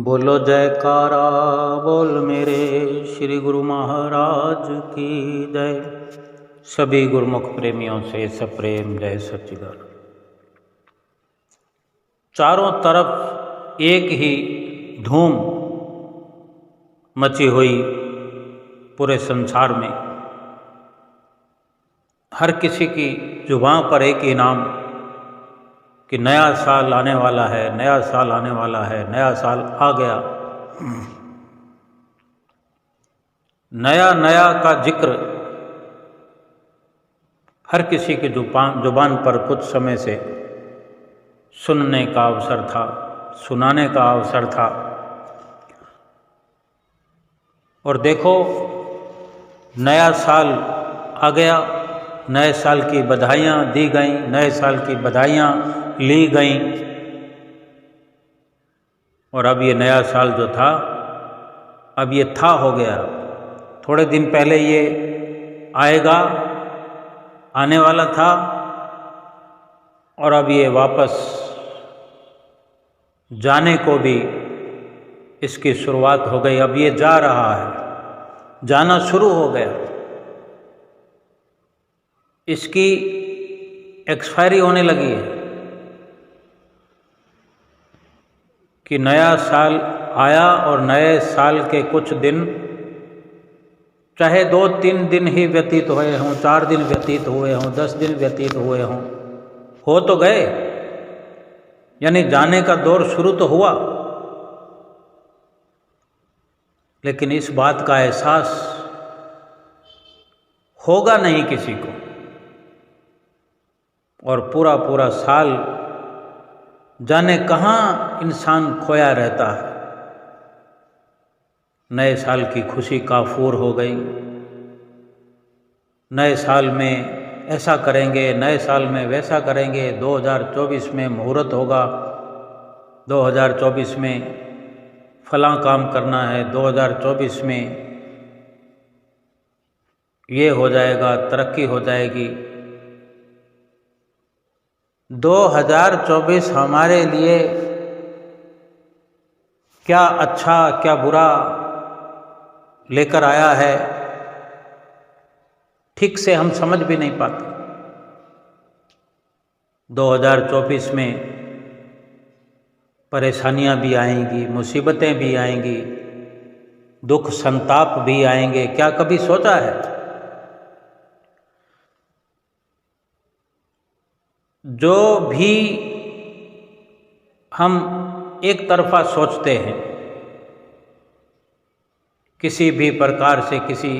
बोलो जयकारा बोल मेरे श्री गुरु महाराज की जय। सभी गुरुमुख प्रेमियों से सप्रेम जय सच्चिदानंद। चारों तरफ एक ही धूम मची हुई पूरे संसार में। हर किसी की जुबान पर एक ही नाम कि नया साल आने वाला है, नया साल आने वाला है, नया साल आ गया। नया नया का जिक्र हर किसी की जुबान पर कुछ समय से सुनने का अवसर था, सुनाने का अवसर था। और देखो नया साल आ गया, नए साल की बधाइयाँ दी गईं, नए साल की बधाइयाँ ली गईं। और अब ये नया साल जो था, अब ये था हो गया। थोड़े दिन पहले ये आएगा, आने वाला था, और अब ये वापस जाने को भी इसकी शुरुआत हो गई। अब ये जा रहा है, जाना शुरू हो गया। इसकी एक्सपायरी होने लगी है कि नया साल आया और नए साल के कुछ दिन, चाहे 2-3 दिन ही व्यतीत हुए हों, 4 दिन व्यतीत हुए हों, 10 दिन व्यतीत हुए हों, हो तो गए। यानी जाने का दौर शुरू तो हुआ, लेकिन इस बात का एहसास होगा नहीं किसी को। और पूरा पूरा साल जाने कहाँ इंसान खोया रहता है। नए साल की खुशी काफूर हो गई। नए साल में ऐसा करेंगे, नए साल में वैसा करेंगे, 2024 में मुहूर्त होगा, 2024 में फलां काम करना है, 2024 में ये हो जाएगा, तरक्की हो जाएगी। 2024 हमारे लिए क्या अच्छा क्या बुरा लेकर आया है, ठीक से हम समझ भी नहीं पाते। 2024 में परेशानियां भी आएंगी, मुसीबतें भी आएंगी, दुख संताप भी आएंगे। क्या कभी सोचा है? जो भी हम एक तरफा सोचते हैं, किसी भी प्रकार से किसी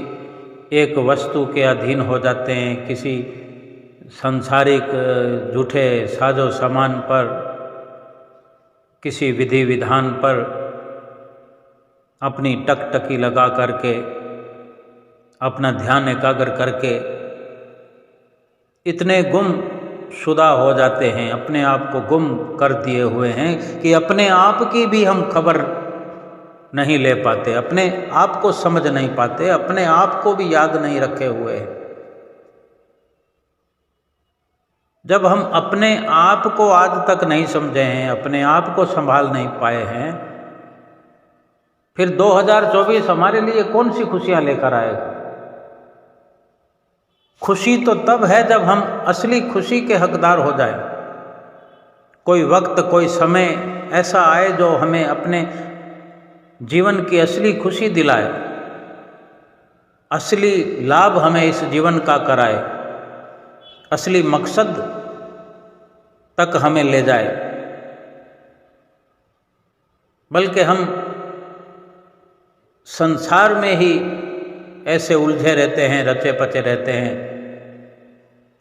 एक वस्तु के अधीन हो जाते हैं, किसी सांसारिक झूठे साजो सामान पर, किसी विधि विधान पर अपनी टकटकी लगा करके, अपना ध्यान एकाग्र करके इतने गुमशुदा हो जाते हैं, अपने आप को गुम कर दिए हुए हैं कि अपने आप की भी हम खबर नहीं ले पाते, अपने आप को समझ नहीं पाते, अपने आप को भी याद नहीं रखे हुए हैं। जब हम अपने आप को आज तक नहीं समझे हैं, अपने आप को संभाल नहीं पाए हैं, फिर 2024 हमारे लिए कौन सी खुशियां लेकर आएगा? खुशी तो तब है जब हम असली खुशी के हकदार हो जाए। कोई वक्त, कोई समय ऐसा आए जो हमें अपने जीवन की असली खुशी दिलाए, असली लाभ हमें इस जीवन का कराए, असली मकसद तक हमें ले जाए। बल्कि हम संसार में ही ऐसे उलझे रहते हैं, रचे पचे रहते हैं।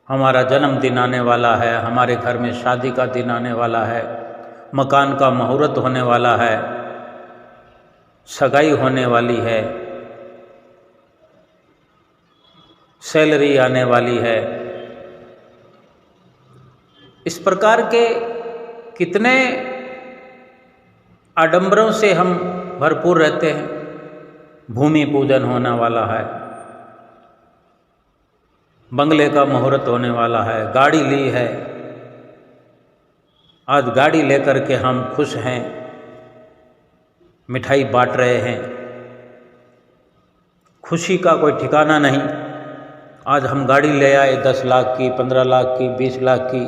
हमारा जन्मदिन आने वाला है, हमारे घर में शादी का दिन आने वाला है, मकान का मुहूर्त होने वाला है, सगाई होने वाली है, सैलरी आने वाली है। इस प्रकार के कितने आडंबरों से हम भरपूर रहते हैं। भूमि पूजन होने वाला है, बंगले का मुहूर्त होने वाला है, गाड़ी ली है, आज गाड़ी लेकर के हम खुश हैं। मिठाई बांट रहे हैं, खुशी का कोई ठिकाना नहीं। आज हम गाड़ी ले आए 10 लाख की, 15 लाख की, 20 लाख की।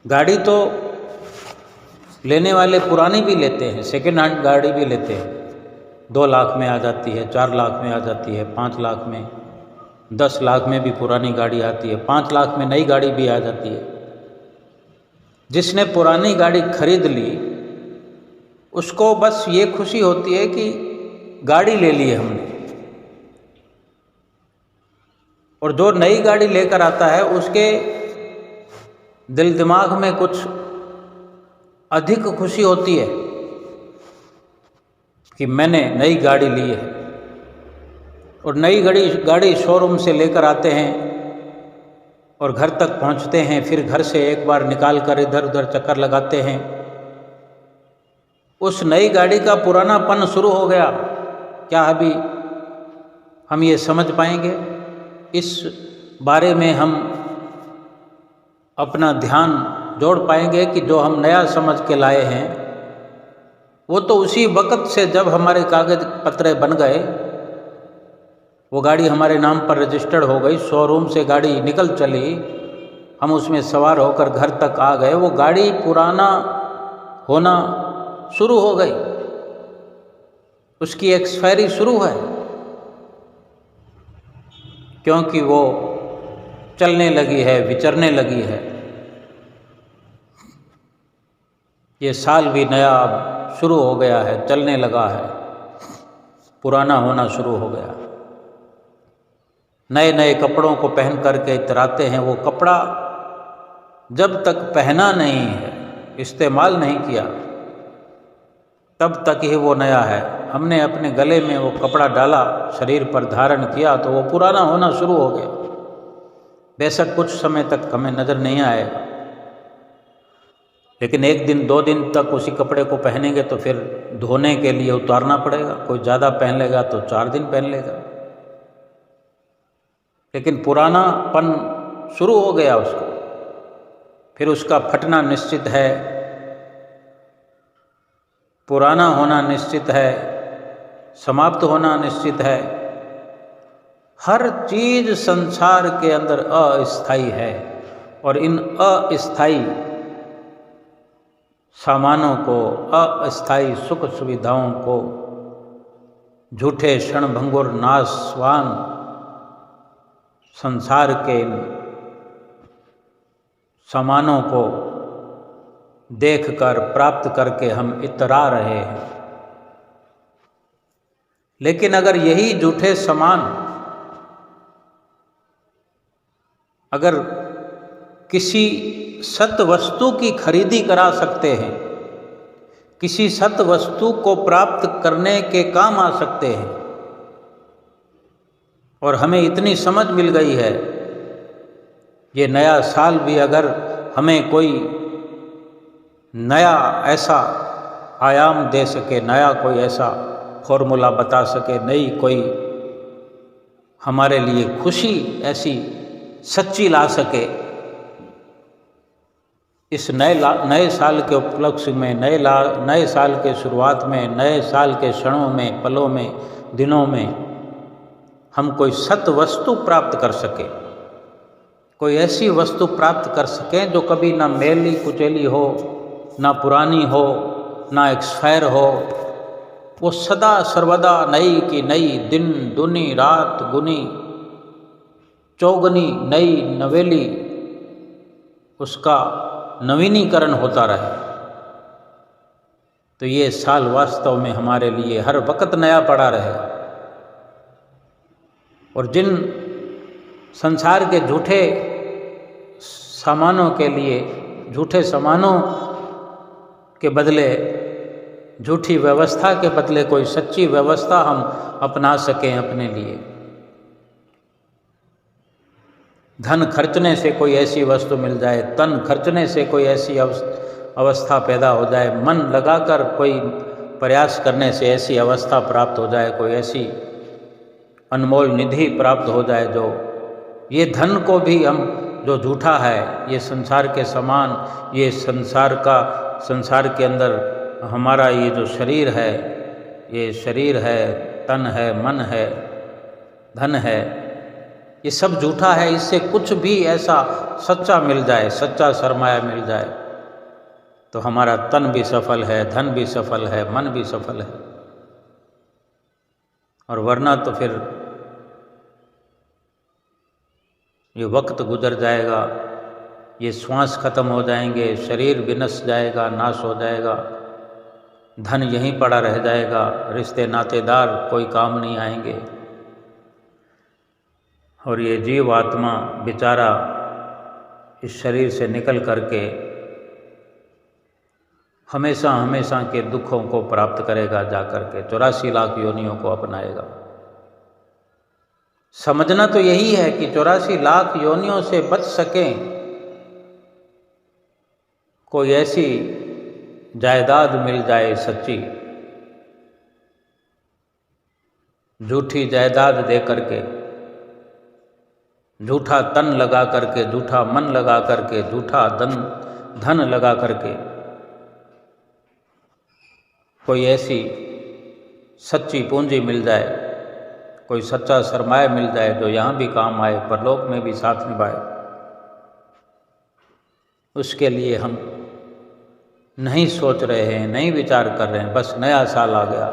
गाड़ी तो लेने वाले पुरानी भी लेते हैं, सेकेंड हैंड गाड़ी भी लेते हैं। 2 लाख में आ जाती है, 4 लाख में आ जाती है, 5 लाख में, 10 लाख में भी पुरानी गाड़ी आती है, 5 लाख में नई गाड़ी भी आ जाती है। जिसने पुरानी गाड़ी खरीद ली उसको बस ये खुशी होती है कि गाड़ी ले ली है हमने, और जो नई गाड़ी लेकर आता है उसके दिल दिमाग में कुछ अधिक खुशी होती है कि मैंने नई गाड़ी ली है। और नई गाड़ी शोरूम से लेकर आते हैं और घर तक पहुंचते हैं, फिर घर से एक बार निकाल कर इधर उधर चक्कर लगाते हैं। उस नई गाड़ी का पुरानापन शुरू हो गया। क्या अभी हम ये समझ पाएंगे? इस बारे में हम अपना ध्यान जोड़ पाएंगे कि जो हम नया समझ के लाए हैं वो तो उसी वक़्त से जब हमारे कागज पत्र बन गए, वो गाड़ी हमारे नाम पर रजिस्टर्ड हो गई, शोरूम से गाड़ी निकल चली, हम उसमें सवार होकर घर तक आ गए, वो गाड़ी पुराना होना शुरू हो गई, उसकी एक्सपायरी शुरू है, क्योंकि वो चलने लगी है, विचरने लगी है। ये साल भी नया अब शुरू हो गया है, चलने लगा है, पुराना होना शुरू हो गया। नए नए कपड़ों को पहन करके इतराते हैं। वो कपड़ा जब तक पहना नहीं है, इस्तेमाल नहीं किया, तब तक ही वो नया है। हमने अपने गले में वो कपड़ा डाला, शरीर पर धारण किया, तो वो पुराना होना शुरू हो गया। बेशक कुछ समय तक हमें नज़र नहीं आएगा, लेकिन 1 दिन 2 दिन तक उसी कपड़े को पहनेंगे तो फिर धोने के लिए उतारना पड़ेगा। कोई ज़्यादा पहन लेगा तो 4 दिन पहन लेगा, लेकिन पुरानापन शुरू हो गया उसको। फिर उसका फटना निश्चित है, पुराना होना निश्चित है, समाप्त होना निश्चित है। हर चीज़ संसार के अंदर अस्थायी है, और इन अस्थायी सामानों को, अस्थायी सुख सुविधाओं को, झूठे क्षणभंगुर नाशवान संसार के सामानों को देखकर, प्राप्त करके हम इतरा रहे हैं। लेकिन अगर यही झूठे सामान अगर किसी सत वस्तु की खरीदी करा सकते हैं, किसी सत वस्तु को प्राप्त करने के काम आ सकते हैं, और हमें इतनी समझ मिल गई है, ये नया साल भी अगर हमें कोई नया ऐसा आयाम दे सके, नया कोई ऐसा फॉर्मूला बता सके, नई कोई हमारे लिए खुशी ऐसी सच्ची ला सके, इस नए साल के उपलक्ष्य में, नए साल के शुरुआत में, नए साल के क्षणों में, पलों में, दिनों में हम कोई सत वस्तु प्राप्त कर सके, कोई ऐसी वस्तु प्राप्त कर सकें जो कभी ना मैली कुचैली हो, ना पुरानी हो, ना एक्सपायर हो, वो सदा सर्वदा नई की नई, दिन दुनी रात गुनी, चौगनी नई नवेली उसका नवीनीकरण होता रहे। तो ये साल वास्तव में हमारे लिए हर वक्त नया पड़ा रहे। और जिन संसार के झूठे सामानों के लिए, झूठे सामानों के बदले, झूठी व्यवस्था के बदले कोई सच्ची व्यवस्था हम अपना सकें अपने लिए, धन खर्चने से कोई ऐसी वस्तु मिल जाए, तन खर्चने से कोई ऐसी अवस्था पैदा हो जाए, मन लगाकर कोई प्रयास करने से ऐसी अवस्था प्राप्त हो जाए, कोई ऐसी अनमोल निधि प्राप्त हो जाए, जो ये धन को भी हम, जो झूठा है, ये संसार के समान, ये संसार के अंदर हमारा ये जो शरीर है, ये शरीर है, तन है, मन है, धन है, ये सब झूठा है। इससे कुछ भी ऐसा सच्चा मिल जाए, सच्चा सरमाया मिल जाए, तो हमारा तन भी सफल है, धन भी सफल है, मन भी सफल है। और वरना तो फिर ये वक्त गुजर जाएगा, ये श्वास खत्म हो जाएंगे, शरीर विनष्ट जाएगा, नाश हो जाएगा, धन यहीं पड़ा रह जाएगा, रिश्ते नातेदार कोई काम नहीं आएंगे। और ये जीव आत्मा बेचारा इस शरीर से निकल करके हमेशा हमेशा के दुखों को प्राप्त करेगा, जा करके 84 लाख योनियों को अपनाएगा। समझना तो यही है कि 84 लाख योनियों से बच सकें, कोई ऐसी जायदाद मिल जाए सच्ची, झूठी जायदाद दे करके, झूठा तन लगा करके, झूठा मन लगा करके, झूठा धन लगा करके कोई ऐसी सच्ची पूंजी मिल जाए, कोई सच्चा सरमाया मिल जाए जो यहाँ भी काम आए, परलोक में भी साथ निभाए। उसके लिए हम नहीं सोच रहे हैं, नहीं विचार कर रहे हैं। बस नया साल आ गया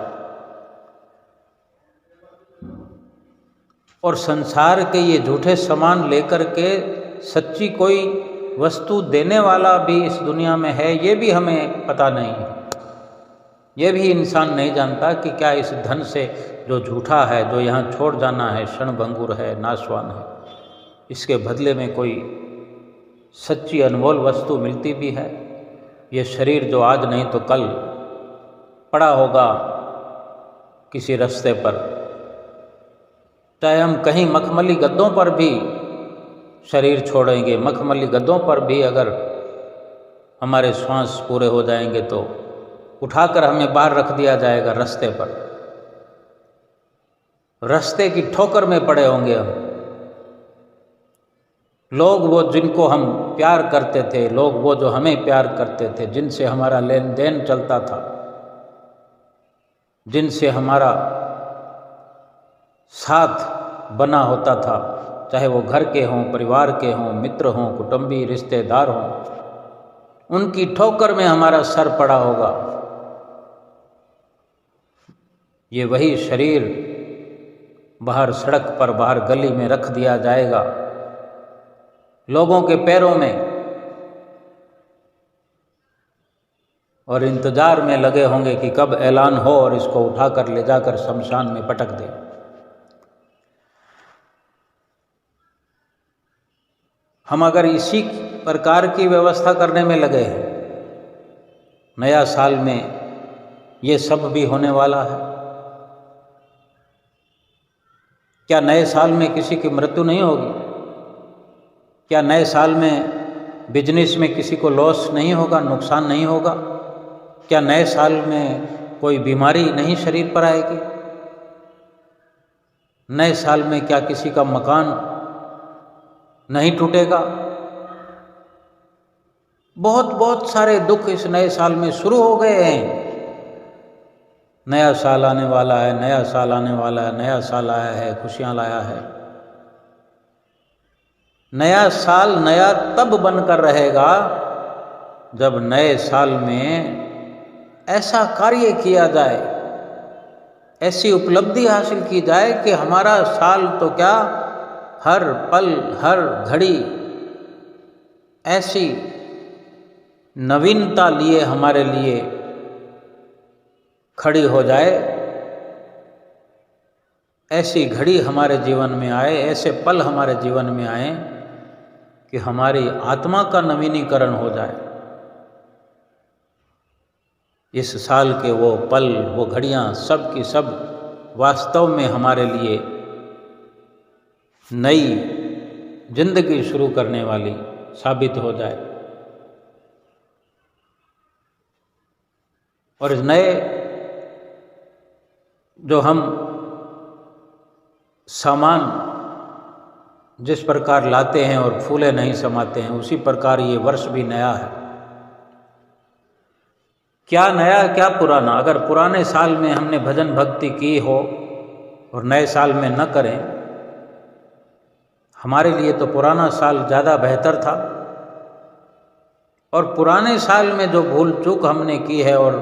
और संसार के ये झूठे सामान लेकर के सच्ची कोई वस्तु देने वाला भी इस दुनिया में है, ये भी हमें पता नहीं है। ये भी इंसान नहीं जानता कि क्या इस धन से जो झूठा है, जो यहाँ छोड़ जाना है, क्षणभंगुर है, नाशवान है, इसके बदले में कोई सच्ची अनमोल वस्तु मिलती भी है। ये शरीर जो आज नहीं तो कल पड़ा होगा किसी रास्ते पर, चाहे हम कहीं मखमली गद्दों पर भी शरीर छोड़ेंगे, मखमली गद्दों पर भी अगर हमारे श्वास पूरे हो जाएंगे तो उठाकर हमें बाहर रख दिया जाएगा रास्ते पर। रास्ते की ठोकर में पड़े होंगे हम। लोग वो जिनको हम प्यार करते थे, लोग वो जो हमें प्यार करते थे, जिनसे हमारा लेन देन चलता था, जिनसे हमारा साथ बना होता था, चाहे वो घर के हों, परिवार के हों, मित्र हों, कुटुंबी रिश्तेदार हों, उनकी ठोकर में हमारा सर पड़ा होगा। ये वही शरीर बाहर सड़क पर, बाहर गली में रख दिया जाएगा, लोगों के पैरों में, और इंतजार में लगे होंगे कि कब ऐलान हो और इसको उठाकर ले जाकर शमशान में पटक दे। हम अगर इसी प्रकार की व्यवस्था करने में लगे हैं, नया साल में ये सब भी होने वाला है। क्या नए साल में किसी की मृत्यु नहीं होगी? क्या नए साल में बिजनेस में किसी को लॉस नहीं होगा, नुकसान नहीं होगा? क्या नए साल में कोई बीमारी नहीं शरीर पर आएगी? नए साल में क्या किसी का मकान नहीं टूटेगा? बहुत बहुत सारे दुख इस नए साल में शुरू हो गए हैं। नया साल आने वाला है, नया साल आने वाला है, नया साल आया है, खुशियां लाया है। नया साल नया तब बनकर रहेगा जब नए साल में ऐसा कार्य किया जाए, ऐसी उपलब्धि हासिल की जाए कि हमारा साल तो क्या, हर पल हर घड़ी ऐसी नवीनता लिए हमारे लिए खड़ी हो जाए, ऐसी घड़ी हमारे जीवन में आए, ऐसे पल हमारे जीवन में आए कि हमारी आत्मा का नवीनीकरण हो जाए। इस साल के वो पल, वो घड़ियाँ सब की सब वास्तव में हमारे लिए नई जिंदगी शुरू करने वाली साबित हो जाए। और इस नए जो हम सामान जिस प्रकार लाते हैं और फूले नहीं समाते हैं, उसी प्रकार ये वर्ष भी नया है। क्या नया क्या पुराना। अगर पुराने साल में हमने भजन भक्ति की हो और नए साल में न करें, हमारे लिए तो पुराना साल ज़्यादा बेहतर था। और पुराने साल में जो भूल चूक हमने की है और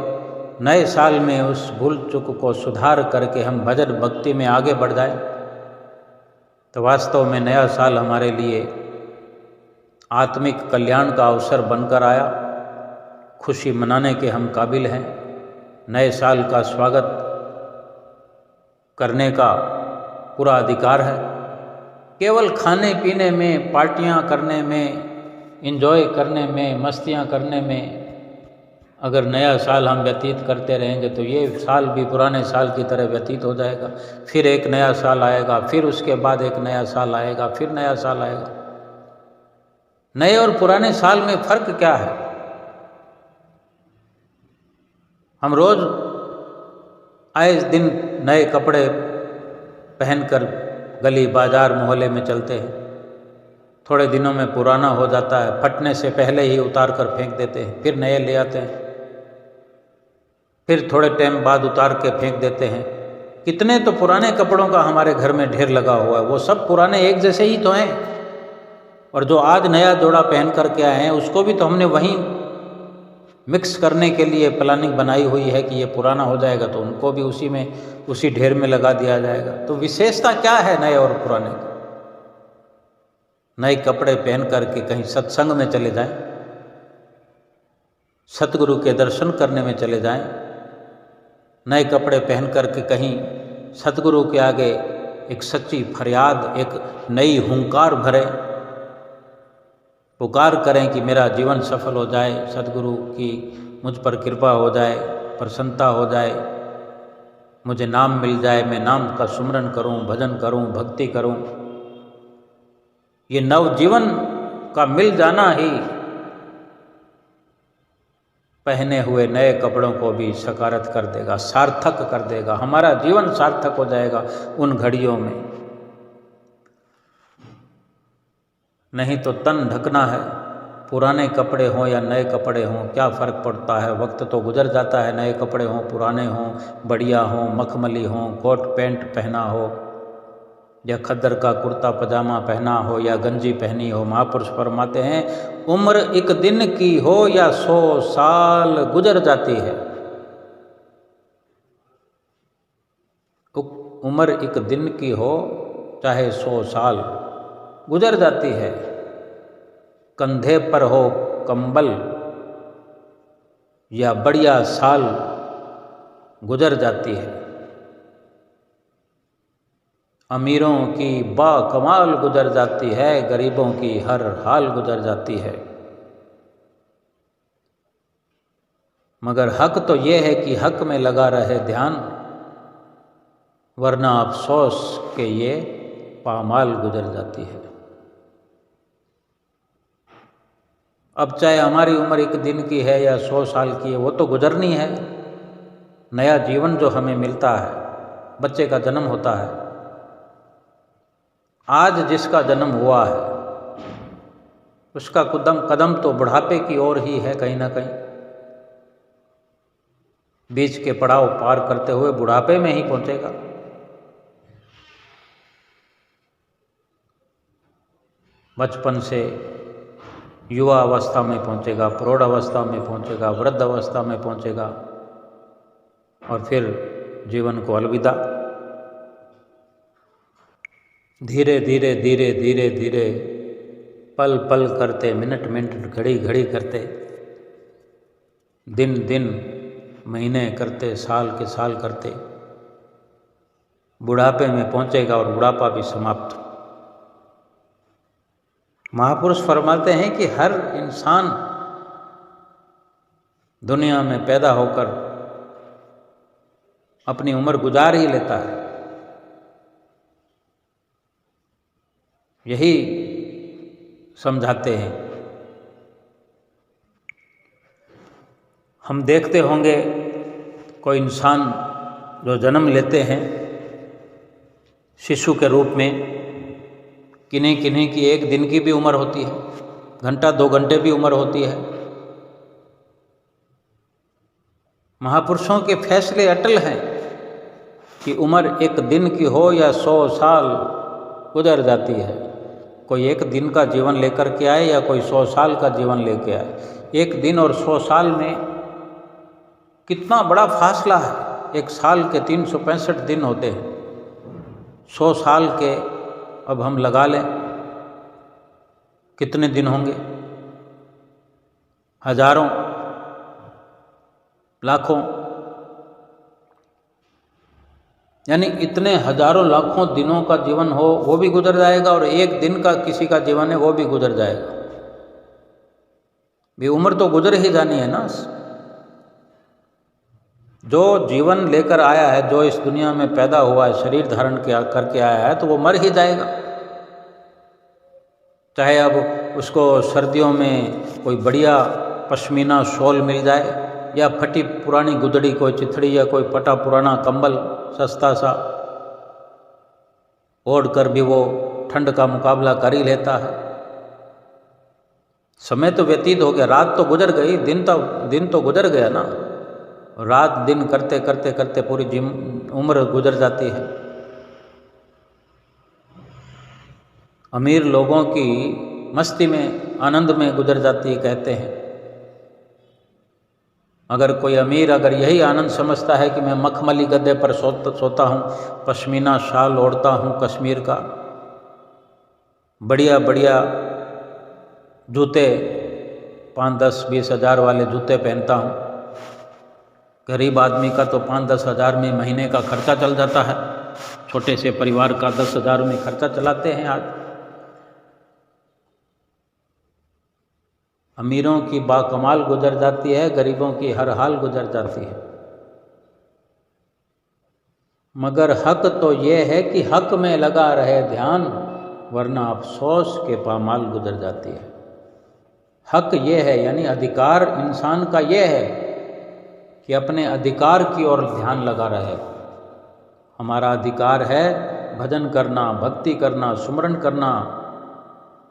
नए साल में उस भूल चूक को सुधार करके हम भजन भक्ति में आगे बढ़ जाए, तो वास्तव में नया साल हमारे लिए आत्मिक कल्याण का अवसर बनकर आया। खुशी मनाने के हम काबिल हैं। नए साल का स्वागत करने का पूरा अधिकार है। केवल खाने पीने में, पार्टियां करने में, एंजॉय करने में, मस्तियां करने में अगर नया साल हम व्यतीत करते रहेंगे तो ये साल भी पुराने साल की तरह व्यतीत हो जाएगा। फिर एक नया साल आएगा, फिर उसके बाद एक नया साल आएगा, फिर नया साल आएगा। नए और पुराने साल में फर्क क्या है? हम रोज आए दिन नए कपड़े पहनकर गली बाजार मोहल्ले में चलते हैं। थोड़े दिनों में पुराना हो जाता है, फटने से पहले ही उतार कर फेंक देते हैं, फिर नए ले आते हैं, फिर थोड़े टाइम बाद उतार के फेंक देते हैं। कितने तो पुराने कपड़ों का हमारे घर में ढेर लगा हुआ है। वो सब पुराने एक जैसे ही तो हैं, और जो आज नया जोड़ा पहन कर के आए हैं उसको भी तो हमने वहीं मिक्स करने के लिए प्लानिंग बनाई हुई है कि ये पुराना हो जाएगा तो उनको भी उसी ढेर में लगा दिया जाएगा। तो विशेषता क्या है नए और पुराने की? नए कपड़े पहन करके कहीं सत्संग में चले जाएं, सतगुरु के दर्शन करने में चले जाएं। नए कपड़े पहन करके कहीं सतगुरु के आगे एक सच्ची फरियाद, एक नई हुंकार भरे, पुकार करें कि मेरा जीवन सफल हो जाए, सतगुरु की मुझ पर कृपा हो जाए, प्रसन्नता हो जाए, मुझे नाम मिल जाए, मैं नाम का सुमरन करूं, भजन करूं, भक्ति करूं। ये नवजीवन का मिल जाना ही पहने हुए नए कपड़ों को भी सकारत कर देगा, सार्थक कर देगा। हमारा जीवन सार्थक हो जाएगा उन घड़ियों में। नहीं तो तन ढकना है। पुराने कपड़े हों या नए कपड़े हों, क्या फ़र्क पड़ता है? वक्त तो गुजर जाता है। नए कपड़े हों, पुराने हों, बढ़िया हों, मखमली हों, कोट पैंट पहना हो या खद्दर का कुर्ता पजामा पहना हो या गंजी पहनी हो, महापुरुष फरमाते हैं उम्र एक दिन की हो या 100 साल गुजर जाती है। उम्र एक दिन की हो चाहे 100 साल गुजर जाती है। कंधे पर हो कंबल या बढ़िया साल गुजर जाती है। अमीरों की बाकमाल गुजर जाती है, गरीबों की हर हाल गुजर जाती है। मगर हक तो ये है कि हक में लगा रहे ध्यान, वरना अफसोस के ये पामाल गुजर जाती है। अब चाहे हमारी उम्र एक दिन की है या 100 साल की है, वो तो गुजरनी है। नया जीवन जो हमें मिलता है, बच्चे का जन्म होता है, आज जिसका जन्म हुआ है उसका कदम तो बुढ़ापे की ओर ही है कहीं ना कहीं। बीच के पड़ाव पार करते हुए बुढ़ापे में ही पहुंचेगा। बचपन से युवा अवस्था में पहुंचेगा, प्रौढ़ अवस्था में पहुंचेगा, वृद्ध अवस्था में पहुंचेगा और फिर जीवन को अलविदा। धीरे धीरे धीरे धीरे धीरे पल पल करते, मिनट मिनट, घड़ी घड़ी करते, दिन दिन महीने करते, साल के साल करते बुढ़ापे में पहुंचेगा और बुढ़ापा भी समाप्त। महापुरुष फरमाते हैं कि हर इंसान दुनिया में पैदा होकर अपनी उम्र गुजार ही लेता है। यही समझाते हैं। हम देखते होंगे कोई इंसान जो जन्म लेते हैं शिशु के रूप में, किन्हीं किन्हीं की एक दिन की भी उम्र होती है, घंटा 2 घंटे भी उम्र होती है। महापुरुषों के फैसले अटल हैं कि उम्र एक दिन की हो या 100 साल गुजर जाती है। कोई एक दिन का जीवन लेकर के आए या कोई 100 साल का जीवन लेके आए, एक दिन और 100 साल में कितना बड़ा फासला है। एक साल के 365 दिन होते हैं, 100 साल के अब हम लगा लें कितने दिन होंगे, हजारों, लाखों, यानी इतने हजारों लाखों दिनों का जीवन हो वो भी गुजर जाएगा, और एक दिन का किसी का जीवन है वो भी गुजर जाएगा। भी उम्र तो गुजर ही जानी है ना। जो जीवन लेकर आया है, जो इस दुनिया में पैदा हुआ है, शरीर धारण करके आया है, तो वो मर ही जाएगा। चाहे अब उसको सर्दियों में कोई बढ़िया पश्मीना शॉल मिल जाए, या फटी पुरानी गुदड़ी कोई चिथड़ी या कोई फटा पुराना कंबल सस्ता सा ओढ़ कर भी वो ठंड का मुकाबला कर ही लेता है। समय तो व्यतीत हो गया, रात तो गुजर गई, दिन तो गुजर गया ना। रात दिन करते करते करते पूरी उम्र गुजर जाती है। अमीर लोगों की मस्ती में, आनंद में गुजर जाती है, कहते हैं। अगर कोई अमीर अगर यही आनंद समझता है कि मैं मखमली गद्दे पर सोता हूँ, पश्मीना शाल ओढ़ता हूँ कश्मीर का, बढ़िया बढ़िया जूते 5, 10, 20 हज़ार वाले जूते पहनता हूँ, गरीब आदमी का तो 5, 10 हज़ार में महीने का खर्चा चल जाता है। छोटे से परिवार का 10 हज़ार में खर्चा चलाते हैं आज। अमीरों की बाकमाल गुजर जाती है, गरीबों की हर हाल गुजर जाती है। मगर हक तो ये है कि हक में लगा रहे ध्यान, वरना अफसोस के पामाल गुजर जाती है। हक ये है, यानी अधिकार इंसान का ये है कि अपने अधिकार की ओर ध्यान लगा रहे। हमारा अधिकार है भजन करना, भक्ति करना, सुमरन करना,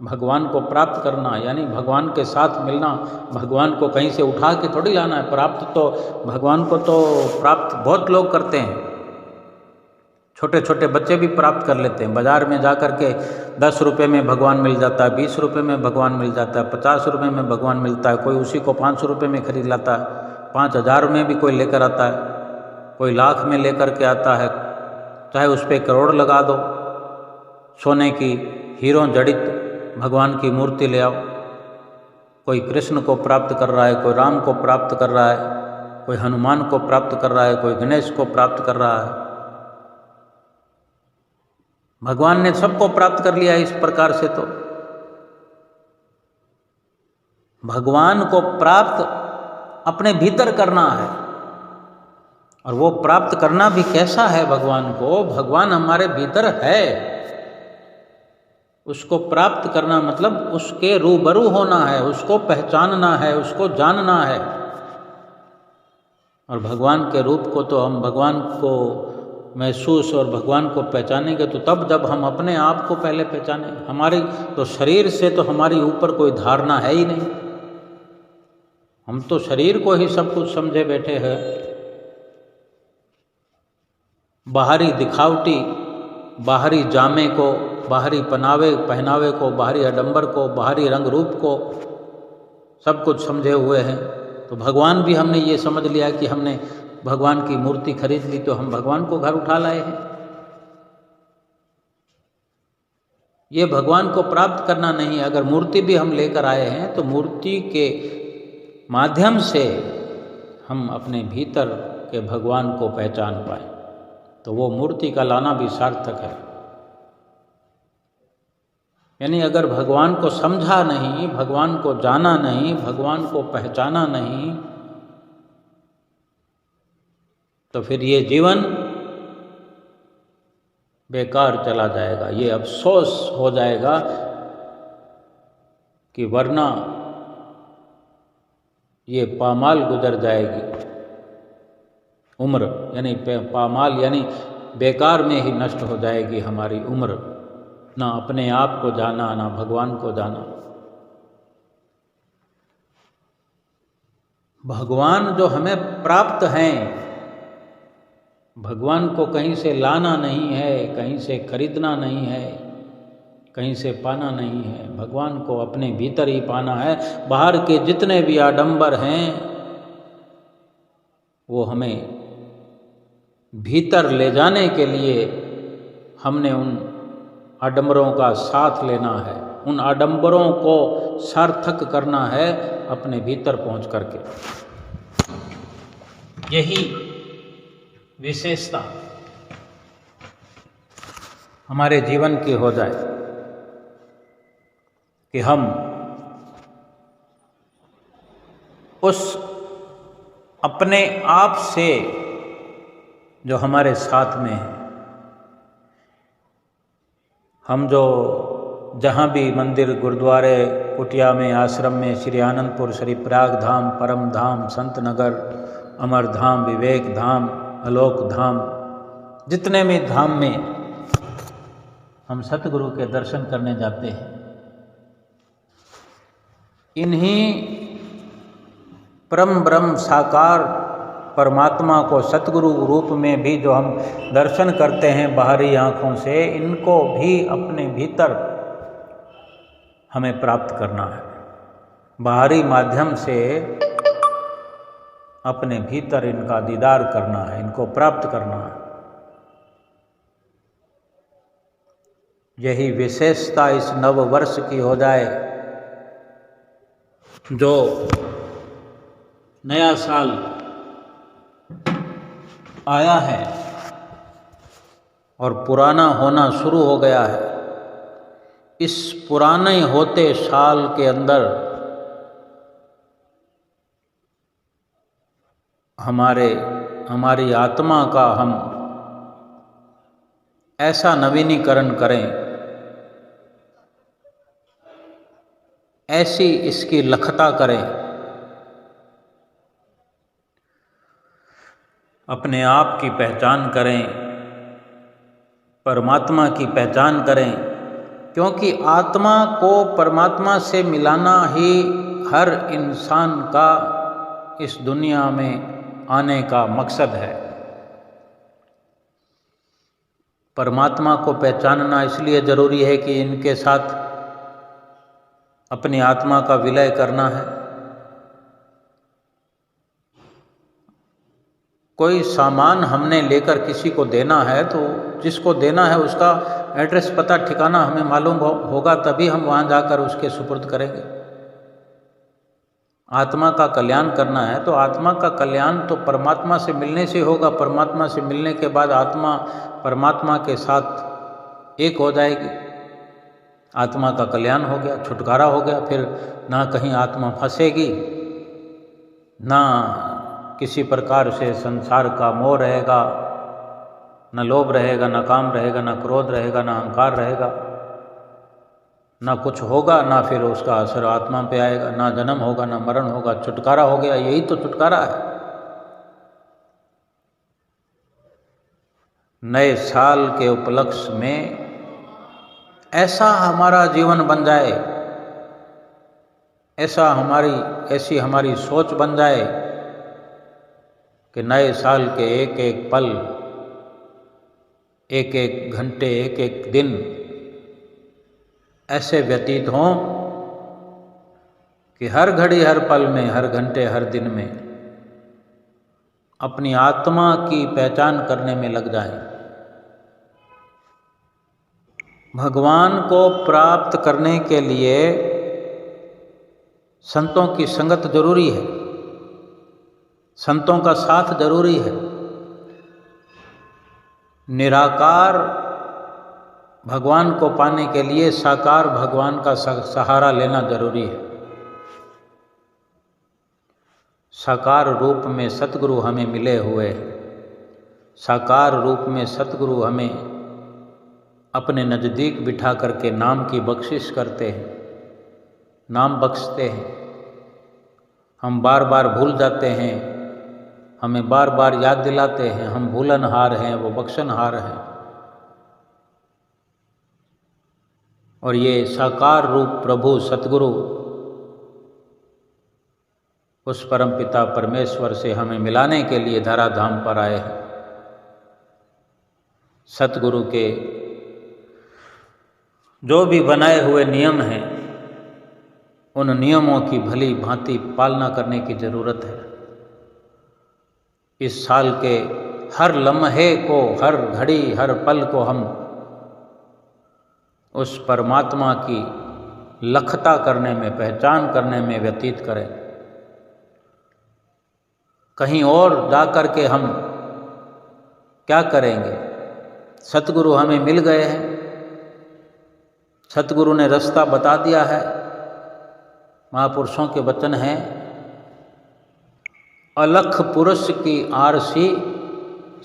भगवान को प्राप्त करना, यानी भगवान के साथ मिलना। भगवान को कहीं से उठा के थोड़ी लाना है। प्राप्त तो भगवान को तो प्राप्त बहुत लोग करते हैं। छोटे छोटे बच्चे भी प्राप्त कर लेते हैं। बाज़ार में जा कर के 10 रुपये में भगवान मिल जाता है, 20 रुपये में भगवान मिल जाता है, 50 रुपये में भगवान मिलता है। कोई उसी को 500 रुपये में खरीद लाता है, 5000 में भी कोई लेकर आता है, कोई लाख में लेकर के आता है। चाहे उस पर करोड़ लगा दो, सोने की हीरों जड़ित भगवान की मूर्ति ले आओ। कोई कृष्ण को प्राप्त कर रहा है, कोई राम को प्राप्त कर रहा है, कोई हनुमान को प्राप्त कर रहा है, कोई गणेश को प्राप्त कर रहा है। भगवान ने सबको प्राप्त कर लिया है। इस प्रकार से तो भगवान को प्राप्त अपने भीतर करना है। और वो प्राप्त करना भी कैसा है भगवान को? भगवान हमारे भीतर है। उसको प्राप्त करना मतलब उसके रूबरू होना है, उसको पहचानना है, उसको जानना है। और भगवान के रूप को तो हम भगवान को महसूस और भगवान को पहचानेंगे तो तब जब हम अपने आप को पहले पहचानेंगे। हमारी तो शरीर से तो हमारी ऊपर कोई धारणा है ही नहीं। हम तो शरीर को ही सब कुछ समझे बैठे हैं। बाहरी दिखावटी, बाहरी जामे को, बाहरी पहनावे को, बाहरी आडंबर को, बाहरी रंग रूप को सब कुछ समझे हुए हैं। तो भगवान भी हमने ये समझ लिया कि हमने भगवान की मूर्ति खरीद ली तो हम भगवान को घर उठा लाए हैं। ये भगवान को प्राप्त करना नहीं है। अगर मूर्ति भी हम लेकर आए हैं तो मूर्ति के माध्यम से हम अपने भीतर के भगवान को पहचान पाए तो वो मूर्ति का लाना भी सार्थक है। यानी अगर भगवान को समझा नहीं, भगवान को जाना नहीं, भगवान को पहचाना नहीं, तो फिर ये जीवन बेकार चला जाएगा। ये अफसोस हो जाएगा कि वरना ये पामाल गुजर जाएगी उम्र, यानी पामाल यानी बेकार में ही नष्ट हो जाएगी हमारी उम्र। ना अपने आप को जाना, ना भगवान को जाना। भगवान जो हमें प्राप्त हैं, भगवान को कहीं से लाना नहीं है, कहीं से खरीदना नहीं है, कहीं से पाना नहीं है। भगवान को अपने भीतर ही पाना है। बाहर के जितने भी आडंबर हैं वो हमें भीतर ले जाने के लिए हमने उन आडंबरों का साथ लेना है, उन आडंबरों को सार्थक करना है अपने भीतर पहुंच करके। यही विशेषता हमारे जीवन की हो जाए कि हम उस अपने आप से जो हमारे साथ में है, हम जो जहाँ भी मंदिर, गुरुद्वारे, कुटिया में, आश्रम में, श्री आनंदपुर, श्री प्रयाग धाम, परम धाम, संत नगर, अमर धाम, विवेक धाम, आलोक धाम, जितने भी धाम में हम सतगुरु के दर्शन करने जाते हैं, इन्हीं परम ब्रह्म साकार परमात्मा को सतगुरु रूप में भी जो हम दर्शन करते हैं बाहरी आँखों से, इनको भी अपने भीतर हमें प्राप्त करना है। बाहरी माध्यम से अपने भीतर इनका दीदार करना है, इनको प्राप्त करना है। यही विशेषता इस नव वर्ष की हो जाए। जो नया साल आया है और पुराना होना शुरू हो गया है, इस पुराने होते साल के अंदर हमारी आत्मा का हम ऐसा नवीनीकरण करें, ऐसी इसकी लखता करें, अपने आप की पहचान करें, परमात्मा की पहचान करें, क्योंकि आत्मा को परमात्मा से मिलाना ही हर इंसान का इस दुनिया में आने का मकसद है। परमात्मा को पहचानना इसलिए ज़रूरी है कि इनके साथ अपनी आत्मा का विलय करना है। कोई सामान हमने लेकर किसी को देना है तो जिसको देना है उसका एड्रेस, पता, ठिकाना हमें मालूम होगा, तभी हम वहाँ जाकर उसके सुपुर्द करेंगे। आत्मा का कल्याण करना है तो आत्मा का कल्याण तो परमात्मा से मिलने से होगा। परमात्मा से मिलने के बाद आत्मा परमात्मा के साथ एक हो जाएगी, आत्मा का कल्याण हो गया, छुटकारा हो गया। फिर ना कहीं आत्मा फंसेगी, ना किसी प्रकार से संसार का मोह रहेगा, न लोभ रहेगा, न काम रहेगा, न क्रोध रहेगा, न अहंकार रहेगा, ना कुछ होगा, ना फिर उसका असर आत्मा पे आएगा, ना जन्म होगा, ना मरण होगा, छुटकारा हो गया। यही तो छुटकारा है। नए साल के उपलक्ष्य में ऐसा हमारा जीवन बन जाए, ऐसी हमारी सोच बन जाए कि नए साल के एक एक पल, एक एक घंटे, एक एक दिन ऐसे व्यतीत हों कि हर घड़ी, हर पल में, हर घंटे, हर दिन में अपनी आत्मा की पहचान करने में लग जाएं। भगवान को प्राप्त करने के लिए संतों की संगत जरूरी है, संतों का साथ जरूरी है। निराकार भगवान को पाने के लिए साकार भगवान का सहारा लेना जरूरी है। साकार रूप में सतगुरु हमें मिले हुए हैं, साकार रूप में सतगुरु हमें अपने नज़दीक बिठा करके नाम की बख्शिश करते हैं, नाम बख्शते हैं। हम बार बार भूल जाते हैं, हमें बार बार याद दिलाते हैं। हम भूलनहार हैं, वो बख्शनहार हैं। और ये साकार रूप प्रभु सतगुरु उस परमपिता परमेश्वर से हमें मिलाने के लिए धराधाम पर आए हैं। सतगुरु के जो भी बनाए हुए नियम हैं, उन नियमों की भली भांति पालना करने की जरूरत है। इस साल के हर लम्हे को, हर घड़ी, हर पल को हम उस परमात्मा की लखता करने में, पहचान करने में व्यतीत करें। कहीं और जाकर के हम क्या करेंगे? सतगुरु हमें मिल गए हैं, सतगुरु ने रास्ता बता दिया है। महापुरुषों के वचन हैं, अलख पुरुष की आरसी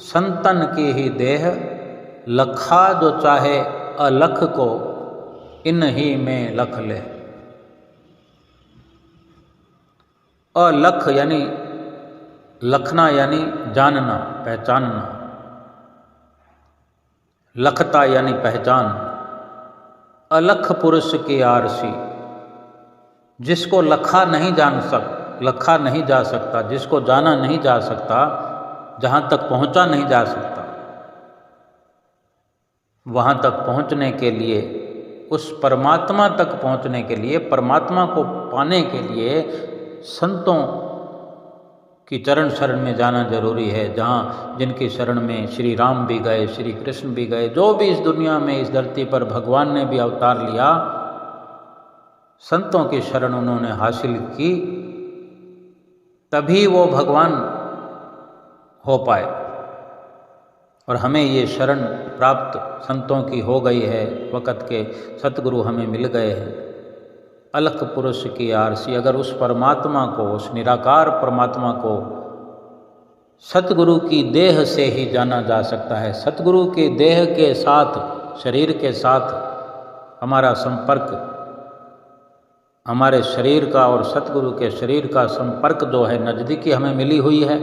संतन की ही देह, लखा जो चाहे अलख को इन ही में लख ले। अलख यानी लखना यानी जानना, पहचानना, लखता यानी पहचान। अलख पुरुष की आरसी, जिसको लखा नहीं जा सकता, जिसको जाना नहीं जा सकता, जहाँ तक पहुँचा नहीं जा सकता, वहाँ तक पहुँचने के लिए, उस परमात्मा तक पहुँचने के लिए, परमात्मा को पाने के लिए संतों की चरण शरण में जाना जरूरी है। जहाँ जिनकी शरण में श्री राम भी गए, श्री कृष्ण भी गए, जो भी इस दुनिया में, इस धरती पर भगवान ने भी अवतार लिया, संतों की शरण उन्होंने हासिल की, तभी वो भगवान हो पाए। और हमें ये शरण प्राप्त संतों की हो गई है, वक़्त के सतगुरु हमें मिल गए हैं। अलख पुरुष की आरसी, अगर उस परमात्मा को, उस निराकार परमात्मा को सतगुरु की देह से ही जाना जा सकता है। सतगुरु की देह के साथ, शरीर के साथ हमारा संपर्क, हमारे शरीर का और सतगुरु के शरीर का संपर्क जो है, नज़दीकी हमें मिली हुई है।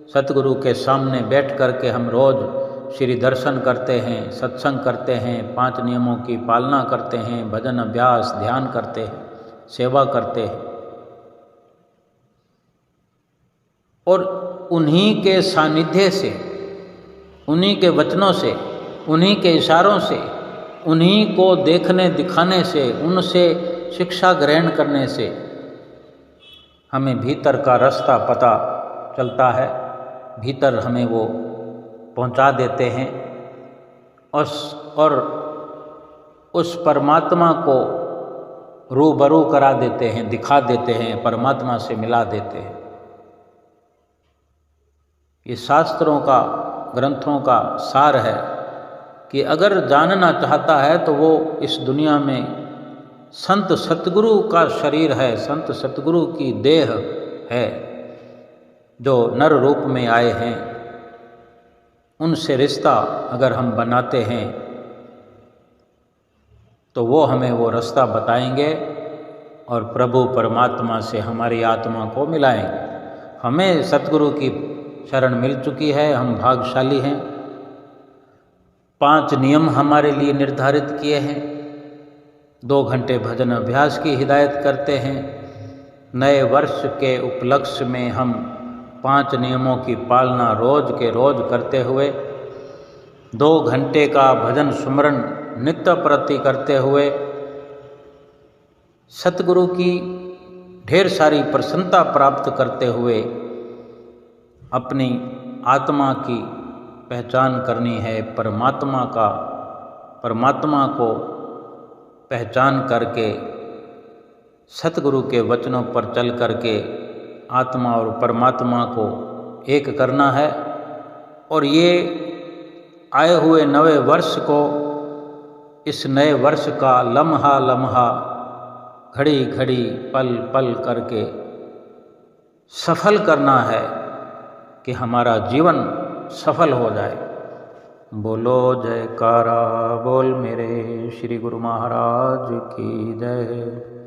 सतगुरु के सामने बैठ कर के हम रोज़ श्री दर्शन करते हैं, सत्संग करते हैं, 5 नियमों की पालना करते हैं, भजन अभ्यास, ध्यान करते हैं, सेवा करते हैं। और उन्हीं के सानिध्य से, उन्हीं के वचनों से, उन्हीं के इशारों से, उन्हीं को देखने दिखाने से, उनसे शिक्षा ग्रहण करने से हमें भीतर का रास्ता पता चलता है, भीतर हमें वो पहुंचा देते हैं और उस परमात्मा को रूबरू करा देते हैं, दिखा देते हैं, परमात्मा से मिला देते हैं। ये शास्त्रों का, ग्रंथों का सार है कि अगर जानना चाहता है तो वो इस दुनिया में संत सतगुरु का शरीर है, संत सतगुरु की देह है, जो नर रूप में आए हैं। उनसे रिश्ता अगर हम बनाते हैं तो वो हमें वो रास्ता बताएंगे और प्रभु परमात्मा से हमारी आत्मा को मिलाएंगे। हमें सतगुरु की शरण मिल चुकी है, हम भाग्यशाली हैं। 5 नियम हमारे लिए निर्धारित किए हैं। 2 घंटे भजन अभ्यास की हिदायत करते हैं। नए वर्ष के उपलक्ष्य में हम 5 नियमों की पालना रोज के रोज करते हुए, 2 घंटे का भजन सुमरन नित्य प्रति करते हुए, सतगुरु की ढेर सारी प्रसन्नता प्राप्त करते हुए अपनी आत्मा की पहचान करनी है। परमात्मा को पहचान करके सतगुरु के वचनों पर चल करके आत्मा और परमात्मा को एक करना है। और ये आए हुए नए वर्ष को, इस नए वर्ष का लम्हा लम्हा, घड़ी घड़ी, पल पल करके सफल करना है कि हमारा जीवन सफल हो जाए। बोलो जयकारा बोल मेरे श्री गुरु महाराज की जय।